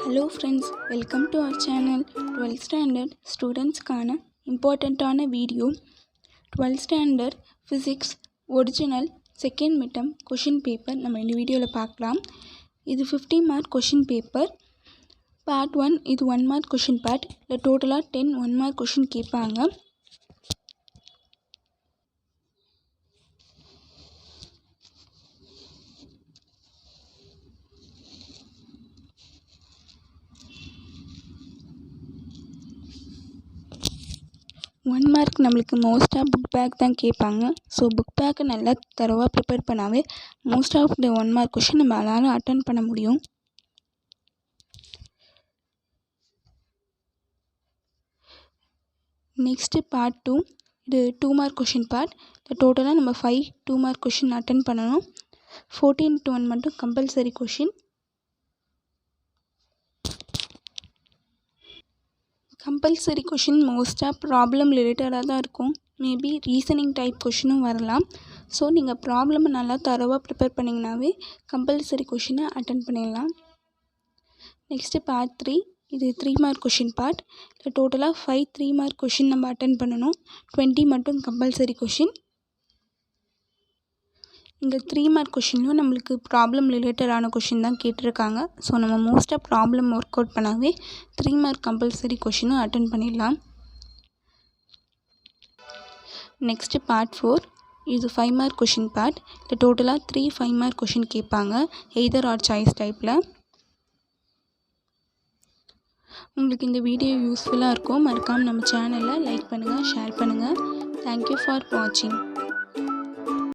Hello friends, welcome to our channel 12th standard students கான இம்பார்ட்டண்ட்டான video 12th standard physics original second midterm question paper நம்ம இந்த வீடியோவில் பார்க்கலாம். இது 50 mark question paper. part 1 இது 1 mark question part. இல்லை டோட்டலாக 10 1 mark question கேட்பாங்க. ஒன் மார்க் நம்மளுக்கு மோஸ்ட்டாக புக் பேக் தான் கேட்பாங்க. ஸோ புக் பேக்கை நல்லா தரவாக ப்ரிப்பேர் பண்ணாவே most of the 1 mark question நம்மளால் அட்டன் பண்ண முடியும். நெக்ஸ்ட்டு பார்ட் 2 இது 2 mark கொஷின் பார்ட். டோட்டலாக நம்ம 5 2 mark கொஷின் அட்டன் பண்ணணும். 14 to 1 மட்டும் கம்பல்சரி கொஷின். கம்பல்சரி கொஷின் மோஸ்ட்டாக ப்ராப்ளம் ரிலேட்டடாக தான் இருக்கும். மேபி ரீசனிங் டைப் கொஷினும் வரலாம். ஸோ நீங்கள் ப்ராப்ளமை நல்லா தரவாக ப்ரிப்பேர் பண்ணிங்கனாவே கம்பல்சரி கொஷினை அட்டன் பண்ணிடலாம். நெக்ஸ்ட்டு பார்ட் 3 இது 3 mark கொஷின் பார்ட். இல்லை டோட்டலாக 5 3 mark கொஷின் நம்ம அட்டன் பண்ணணும். 20 மட்டும் கம்பல்சரி கொஷின். இங்கே 3 mark கொஷின்லையும் நம்மளுக்கு ப்ராப்ளம் ரிலேட்டடான கொஷின் தான் கேட்டிருக்காங்க. ஸோ நம்ம மோஸ்ட்டாக ப்ராப்ளம் ஒர்க் அவுட் பண்ணாவே 3 mark கம்பல்சரி கொஷினும் அட்டன் பண்ணிடலாம். நெக்ஸ்ட்டு பார்ட் 4 இது 5 mark கொஷின் பார்ட். இல்லை டோட்டலாக 3 5 mark கொஷின் கேட்பாங்க எய்தர் ஆர் சாய்ஸ் டைப்பில். உங்களுக்கு இந்த வீடியோ யூஸ்ஃபுல்லாக இருக்கும். மறக்காமல் நம்ம சேனலை லைக் பண்ணுங்கள், ஷேர் பண்ணுங்கள். தேங்க்யூ ஃபார் வாட்சிங்.